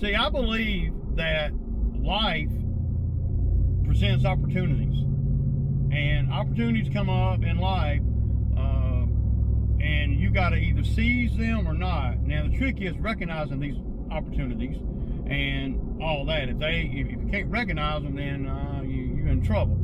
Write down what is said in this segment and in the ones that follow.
See, I believe that life presents opportunities, and opportunities come up in life, and you got to either seize them or not. Now, the trick is recognizing these opportunities and all that. If you can't recognize them, then you're in trouble.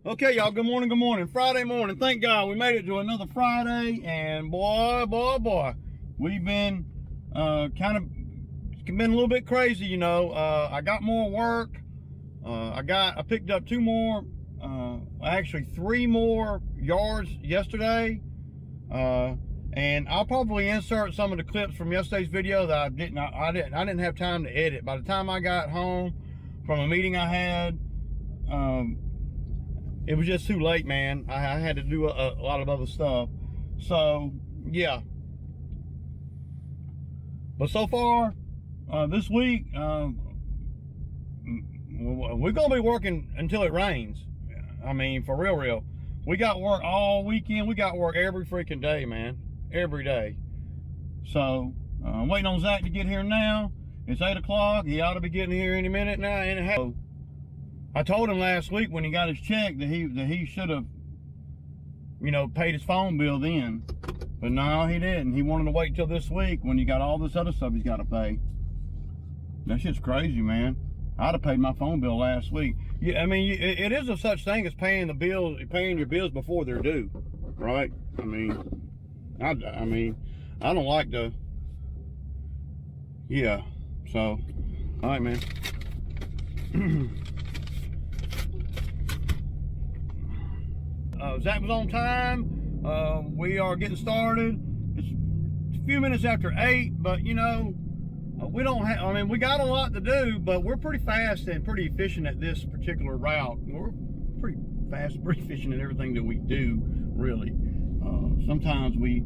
Okay, y'all, good morning, Friday morning. Thank God we made it to another Friday, and boy, we've been been a little bit crazy, you know. I got more work. I picked up actually 3 more yards yesterday. And I'll probably insert some of the clips from yesterday's video that I didn't have time to edit. By the time I got home from a meeting I had, it was just too late, man. I had to do a lot of other stuff. So, yeah. But so far, this week, we're going to be working until it rains. I mean, for real. We got work all weekend. We got work every freaking day, man. Every day. So, I'm waiting on Zach to get here now. It's 8 o'clock. He ought to be getting here any minute now. And I told him last week when he got his check that he should have, you know, paid his phone bill then. But no, he didn't. He wanted to wait till this week when he got all this other stuff he's got to pay. That shit's crazy, man. I'd have paid my phone bill last week. Yeah, I mean, it is a such thing as paying your bills before they're due, right? I mean, I don't like to. Yeah. So, all right, man. Zach was on time. We are getting started. It's a few minutes after 8, but you know, we don't have, I mean, we got a lot to do, but we're pretty fast and pretty efficient at this particular route. We're pretty fast, pretty efficient at everything that we do, really. Sometimes we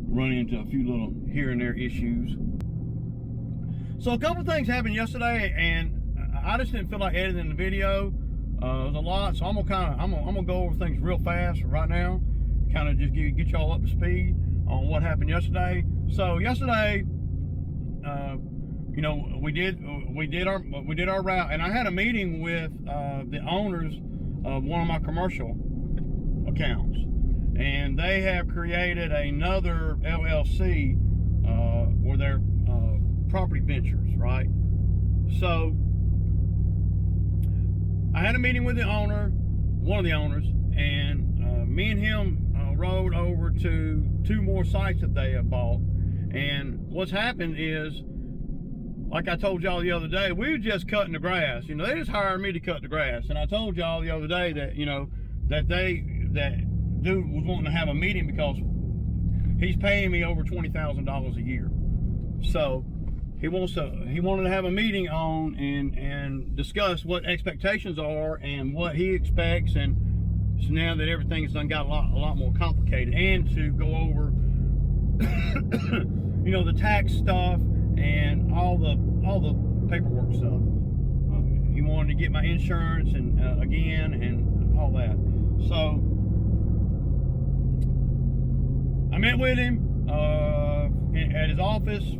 run into a few little here and there issues. So a couple things happened yesterday, and I just didn't feel like editing the video. It was a lot, so I'm gonna go over things real fast right now, kind of just get y'all up to speed on what happened yesterday. So yesterday, you know, we did our route, and I had a meeting with the owners of one of my commercial accounts, and they have created another LLC where they're property ventures, right? So I had a meeting with the owner, one of the owners, and me and him rode over to 2 more sites that they have bought. And what's happened is, like I told y'all the other day, we were just cutting the grass. You know, they just hired me to cut the grass. And I told y'all the other day that, you know, that dude was wanting to have a meeting because he's paying me over $20,000 a year. So he wanted to have a meeting on and discuss what expectations are and what he expects, and so now that everything's done got a lot more complicated, and to go over you know, the tax stuff and all the paperwork stuff. He wanted to get my insurance and again and all that. So I met with him at his office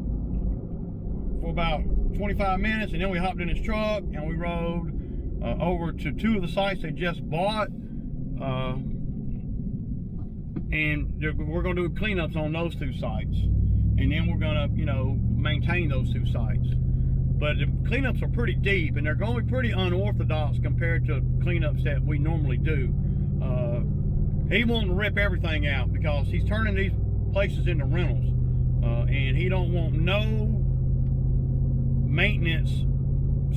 for about 25 minutes, and then we hopped in his truck and we rode over to 2 of the sites they just bought, and we're going to do cleanups on those 2 sites, and then we're going to, you know, maintain those 2 sites. But the cleanups are pretty deep, and they're going to be pretty unorthodox compared to cleanups that we normally do. He wanted to rip everything out because he's turning these places into rentals, and he don't want no maintenance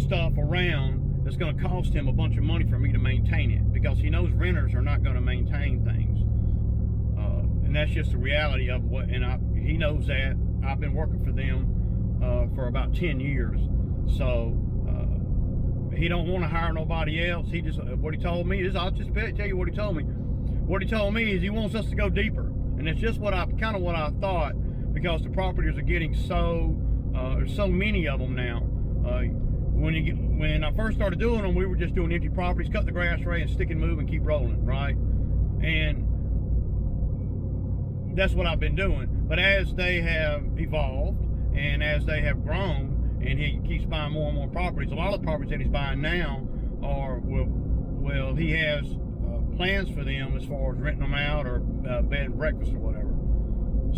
stuff around that's going to cost him a bunch of money for me to maintain it, because he knows renters are not going to maintain things. and that's just the reality of what. And he knows that I've been working for them for about 10 years, so he don't want to hire nobody else. He just what he told me is, I'll just tell you what he told me. What he told me is he wants us to go deeper, and it's just what I thought, because the properties are getting there's so many of them now. When I first started doing them, we were just doing empty properties, cut the grass right, and stick and move and keep rolling, right? And that's what I've been doing. But as they have evolved and as they have grown, and he keeps buying more and more properties, a lot of the properties that he's buying now are, well, he has plans for them as far as renting them out or bed and breakfast or whatever.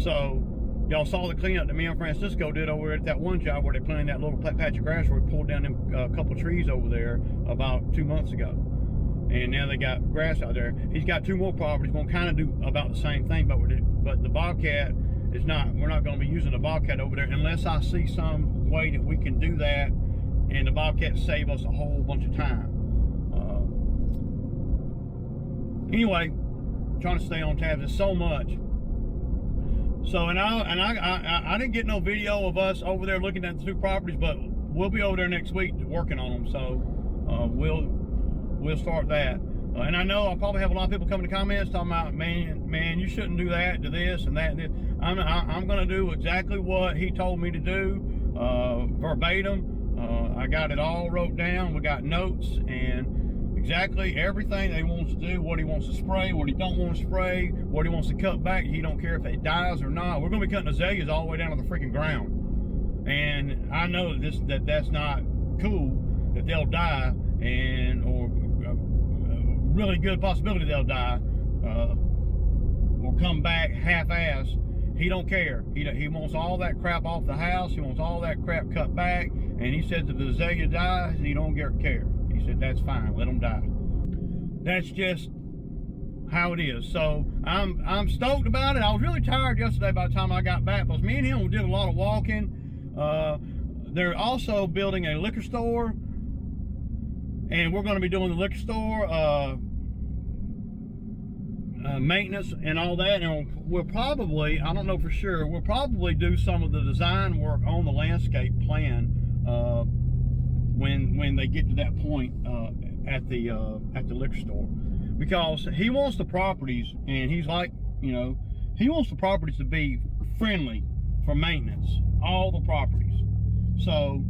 So y'all saw the cleanup that me and Francisco did over at that one job where they planted that little patch of grass where we pulled down them couple trees over there about 2 months ago. And now they got grass out there. He's got 2 more properties, gonna kind of do about the same thing, but the Bobcat is not, we're not gonna be using the Bobcat over there unless I see some way that we can do that and the Bobcat save us a whole bunch of time. Anyway, trying to stay on tabs. There's so much. So, and I didn't get no video of us over there looking at the 2 properties, but we'll be over there next week working on them. So we'll start that. And I know I'll probably have a lot of people coming to comments talking about, man, you shouldn't do that, do this and that. And this. I'm going to do exactly what he told me to do, verbatim. I got it all wrote down. We got notes and exactly everything that he wants to do, what he wants to spray, what he don't want to spray, what he wants to cut back. He don't care if it dies or not. We're going to be cutting azaleas all the way down to the freaking ground. And I know that's not cool, that they'll die, or really good possibility they'll die, or come back half-assed. He don't care. He wants all that crap off the house. He wants all that crap cut back. And he says if the azalea dies, he don't care. He said that's fine. Let them die. That's just how it is. So I'm stoked about it. I was really tired yesterday by the time I got back, because me and him did a lot of walking. They're also building a liquor store, and we're going to be doing the liquor store maintenance and all that. And we'll probably, I don't know for sure, we'll probably do some of the design work on the landscape plan when they get to that point at the liquor store, because he wants the properties, and he's like, you know, he wants the properties to be friendly for maintenance, all the properties. So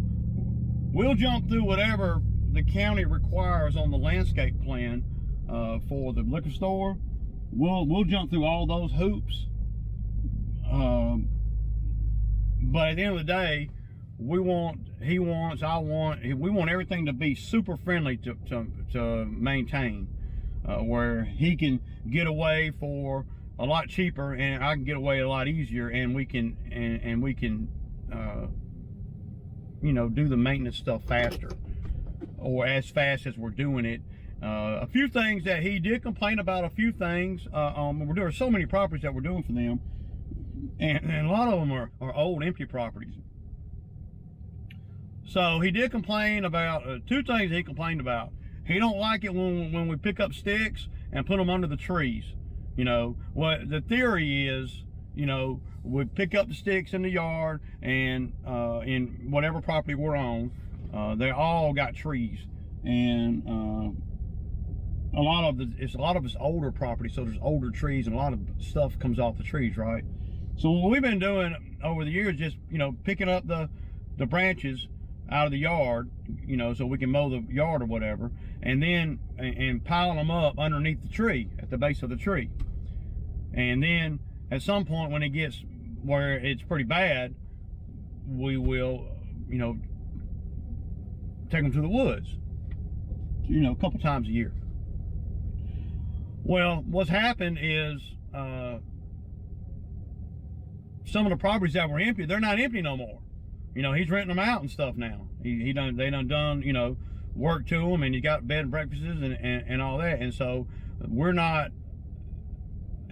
we'll jump through whatever the county requires on the landscape plan for the liquor store. We'll jump through all those hoops, but at the end of the day, we want everything to be super friendly to maintain, where he can get away for a lot cheaper and I can get away a lot easier, and we can you know, do the maintenance stuff faster, or as fast as we're doing it. A few things that he did complain about, a few things, we're doing so many properties that we're doing for them, and a lot of them are old empty properties. So he did complain about 2 things he complained about. He don't like it when we pick up sticks and put them under the trees. You know, what the theory is, you know, we pick up the sticks in the yard, and in whatever property we're on, they all got trees, and a lot of it's older property, so there's older trees, and a lot of stuff comes off the trees, right? So what we've been doing over the years, just, you know, picking up the branches out of the yard, you know, so we can mow the yard or whatever, and then and piling them up underneath the tree, at the base of the tree. And then at some point when it gets where it's pretty bad, we will, you know, take them to the woods, you know, a couple times a year. Well, what's happened is some of the properties that were empty, they're not empty no more. You know, he's renting them out and stuff now. They done, you know, work to them, and you got bed and breakfasts and all that. And so we're not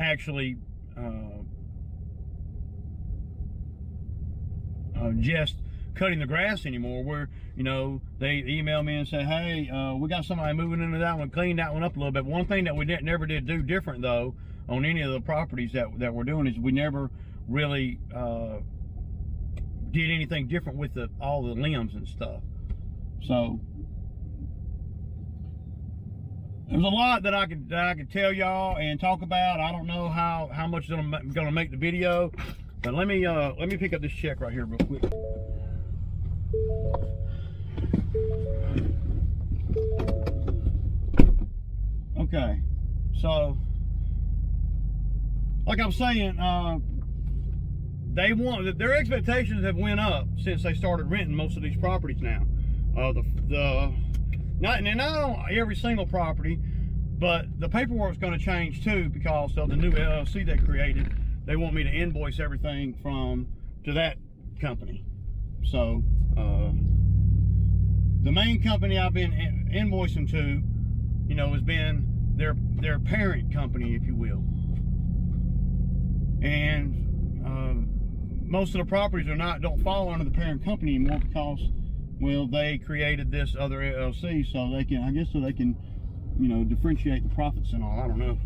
actually just cutting the grass anymore. We're, you know, they email me and say, hey, we got somebody moving into that one, clean that one up a little bit. One thing that we never did do different though, on any of the properties that we're doing is we never really did anything different with all the limbs and stuff. So there's a lot that I could tell y'all and talk about. I don't know how much I'm gonna make the video, but let me pick up this check right here real quick. Okay, so like I'm saying, their expectations have went up since they started renting most of these properties now. Not on every single property, but the paperwork's going to change too because of the new LLC they created. They want me to invoice everything to that company. So the main company I've been invoicing to, you know, has been their parent company, if you will. And most of the properties don't fall under the parent company anymore because, well, they created this other LLC so they can, you know, differentiate the profits and all. I don't know.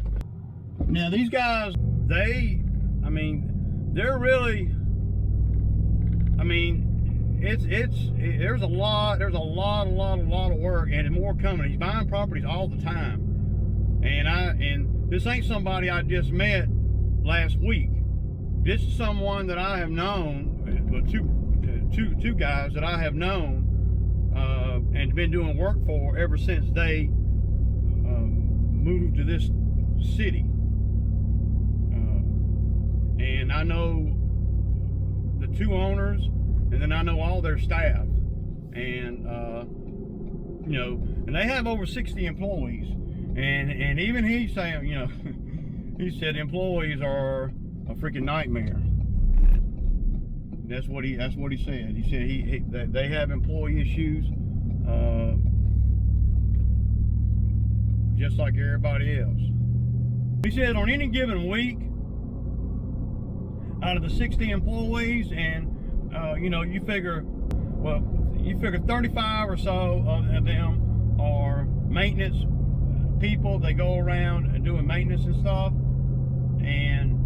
Now these guys, they're really, there's a lot of work and more coming. He's buying properties all the time. And this ain't somebody I just met last week. This is someone that I have known, well, two guys that I have known and been doing work for ever since they moved to this city. And I know the two owners, and then I know all their staff. And you know, and they have over 60 employees. And even he's saying, you know, he said employees are a freaking nightmare. That's what he said. He said that they have employee issues, just like everybody else. He said on any given week, out of the 60 employees, and you know, you figure 35 or so of them are maintenance people. They go around and doing maintenance and stuff, and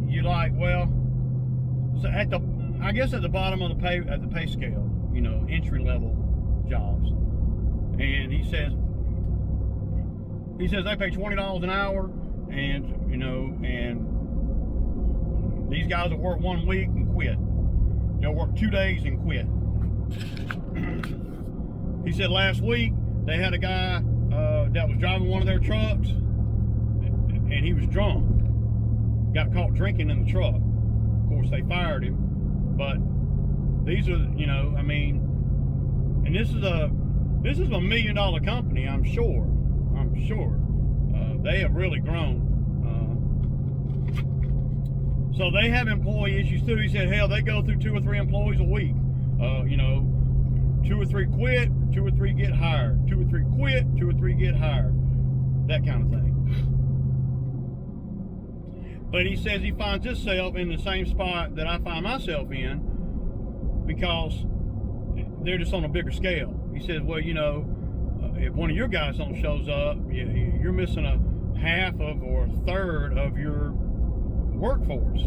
you're like, well, so at the bottom of the pay scale, you know, entry level jobs. And he says they pay $20 an hour, and you know, and these guys will work 1 week and quit. They'll work 2 days and quit. He said last week they had a guy that was driving one of their trucks, and he was drunk. Got caught drinking in the truck. Of course, they fired him. But these are, you know, I mean, and this is a $1 million company, I'm sure. They have really grown. So they have employee issues too. He said, hell, they go through 2 or 3 employees a week. You know, 2 or 3 quit, 2 or 3 get hired. 2 or 3 quit, 2 or 3 get hired. That kind of thing. But he says he finds himself in the same spot that I find myself in because they're just on a bigger scale. He says, well, you know, if one of your guys shows up, you're missing a half of or a third of your workforce.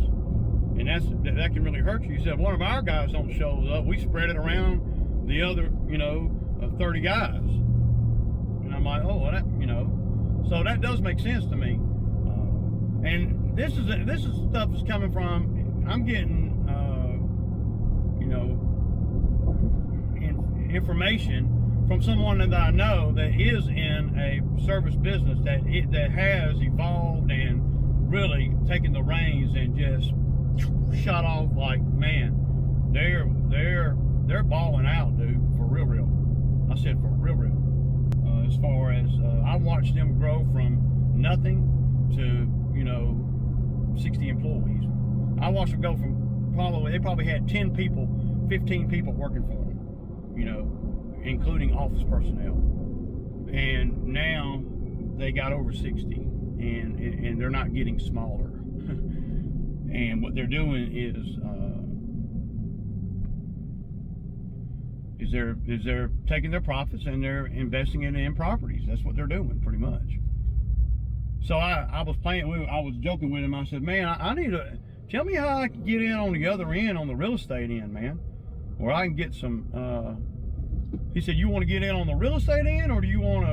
And that can really hurt you. He said, one of our guys shows up, we spread it around the other, you know, 30 guys. And I'm like, oh, well, that, you know, so that does make sense to me. And this is stuff that's coming from, I'm getting, you know, information from someone that I know that is in a service business that has evolved and really taken the reins and just shut off. Like, man, they're balling out, dude, for real. I said for real. As far as I watched them grow from nothing to, you know, 60 employees. I watched them go from they probably had 10 people, 15 people working for them, you know, including office personnel. And now they got over 60, and they're not getting smaller. And what they're doing is they're taking their profits and they're investing it in properties. That's what they're doing, pretty much. So I was I was joking with him. I said, man, I need to, tell me how I can get in on the other end, on the real estate end, man, where I can get some, he said, you want to get in on the real estate end, or do you want to,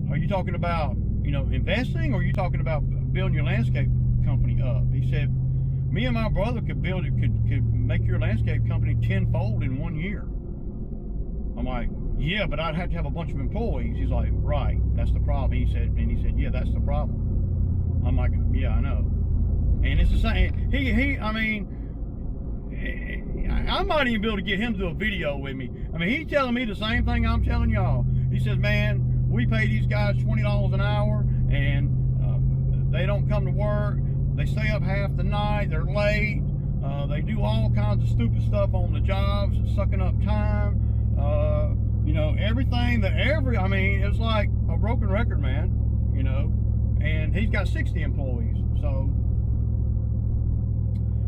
are you talking about, you know, investing, or are you talking about building your landscape company up? He said, me and my brother could build it, could make your landscape company tenfold in 1 year. I'm like, yeah, but I'd have to have a bunch of employees. He's like, right, that's the problem. He said, yeah, that's the problem. I'm like, yeah, I know. And it's the same. I mean, I might even be able to get him to do a video with me. I mean, he's telling me the same thing I'm telling y'all. He says, man, we pay these guys $20 an hour, and they don't come to work. They stay up half the night. They're late. They do all kinds of stupid stuff on the jobs, sucking up time. You know, everything I mean, it's like a broken record, man, you know, and he's got 60 employees. So,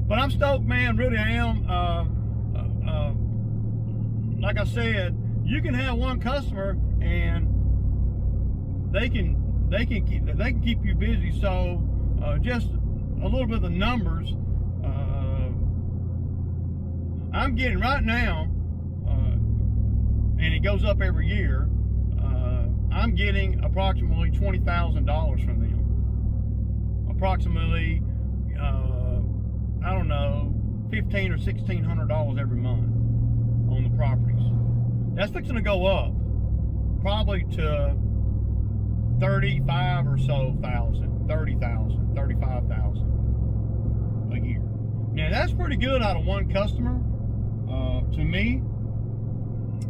but I'm stoked, man, really I am. Like I said, you can have one customer and they can keep you busy. So, just a little bit of the numbers, I'm getting right now, and it goes up every year, I'm getting approximately $20,000 from them. Approximately, I don't know, $1,500 or $1,600 every month on the properties. That's fixing to go up, probably to 35 or so thousand, 30,000, 35,000 a year. Now that's pretty good out of one customer, to me.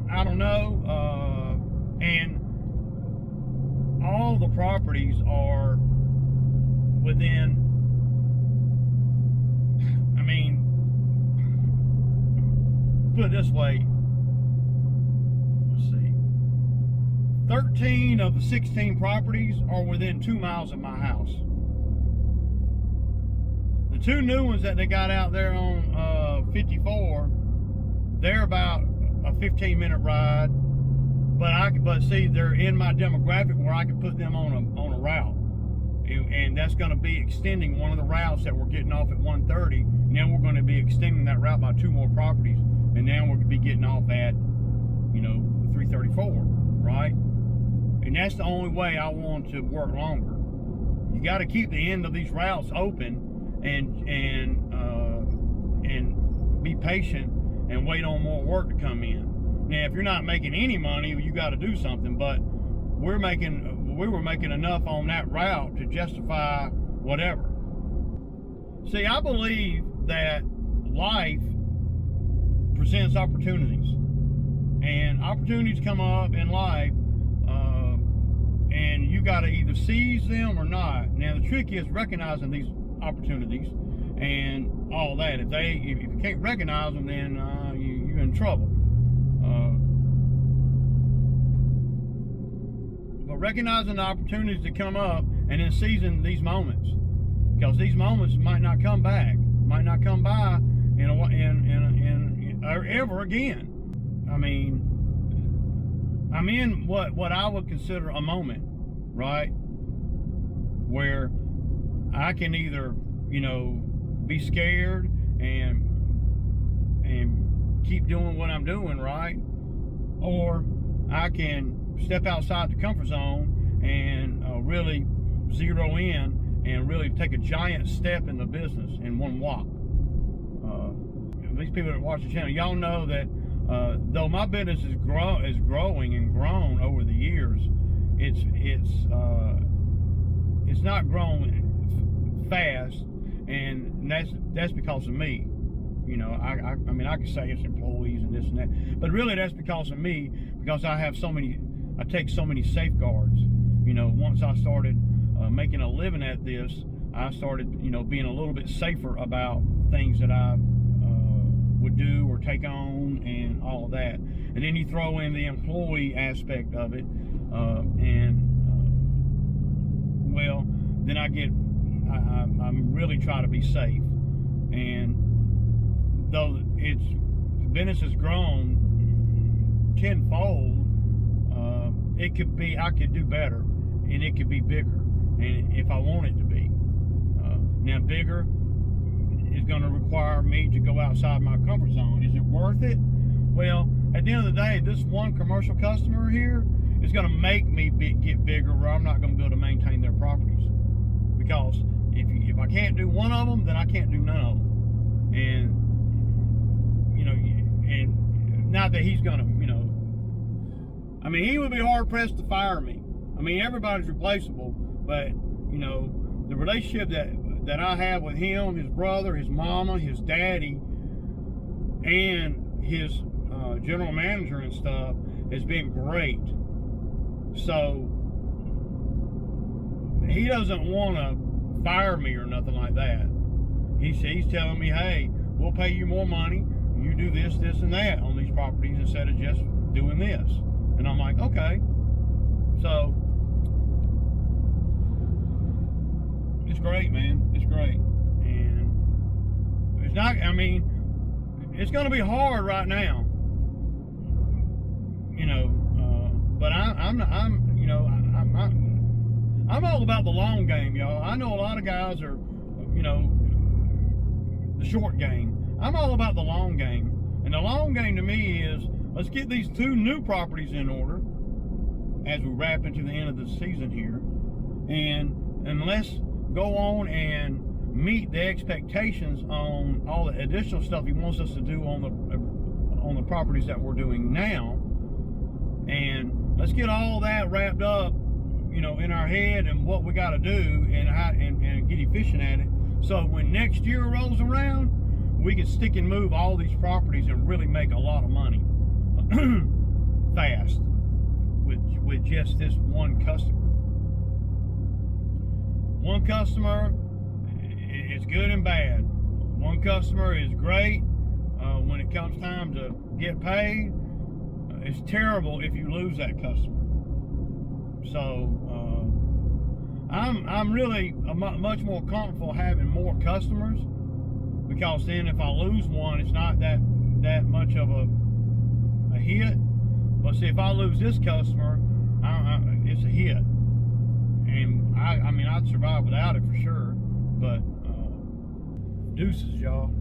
I don't know, and all the properties are within, I mean, put it this way, let's see, 13 of the 16 properties are within 2 miles of my house. The two new ones that they got out there on 54, they're about a 15-minute ride, but see, they're in my demographic where I can put them on a route, and that's going to be extending one of the routes that we're getting off at 130. Now we're going to be extending that route by 2 more properties, and then we're going to be getting off at, you know, 334, right? And that's the only way I want to work longer. You got to keep the end of these routes open, and be patient and wait on more work to come in. Now, if you're not making any money, you got to do something. But we were making enough on that route to justify whatever. See, I believe that life presents opportunities, and opportunities come up in life, and you got to either seize them or not. Now, the trick is recognizing these opportunities and all that. If you can't recognize them, then you're in trouble. But recognizing the opportunities that come up and then seizing these moments, because these moments might not come back, might not come by or ever again. I mean, I'm in what I would consider a moment, right, where I can either, you know, be scared and keep doing what I'm doing, right, or I can step outside the comfort zone and really zero in and really take a giant step in the business in one walk. These people that watch the channel, y'all know that though my business is growing and grown over the years, it's not growing fast, and that's because of me. You know, I mean, I could say it's employees and this and that, but really that's because of me, because I take so many safeguards. You know, once I started making a living at this, I started, you know, being a little bit safer about things that I would do or take on and all of that. And then you throw in the employee aspect of it, well, then I'm really trying to be safe. And though the business has grown tenfold, it could be, I could do better, and it could be bigger, and if I want it to be. Now bigger is going to require me to go outside my comfort zone. Is it worth it? Well, at the end of the day, this one commercial customer here is going to make me get bigger, where I'm not going to be able to maintain their properties. Because if I can't do one of them, then I can't do none of them. And, you know, and not that he's going to, you know, I mean, he would be hard pressed to fire me. I mean, everybody's replaceable, but, you know, the relationship that I have with him, his brother, his mama, his daddy, and his general manager and stuff has been great. So he doesn't want to fire me or nothing like that. He's telling me, hey, we'll pay you more money. You do this, this, and that on these properties instead of just doing this. And I'm like, okay. So it's great, man. It's great. And it's not, I mean, it's going to be hard right now, you know, but I'm all about the long game, y'all. I know a lot of guys are, you know, the short game. I'm all about the long game. And the long game to me is, let's get these 2 new properties in order as we wrap into the end of the season here. And let's go on and meet the expectations on all the additional stuff he wants us to do on the properties that we're doing now. And let's get all that wrapped up, you know, in our head and what we got to do and get efficient at it. So when next year rolls around, we can stick and move all these properties and really make a lot of money fast with just this one customer. One customer is good and bad. One customer is great when it comes time to get paid. It's terrible if you lose that customer. So I'm really much more comfortable having more customers, because then if I lose one, it's not that much of a hit. But see, if I lose this customer, it's a hit. And I mean, I'd survive without it for sure. But deuces, y'all.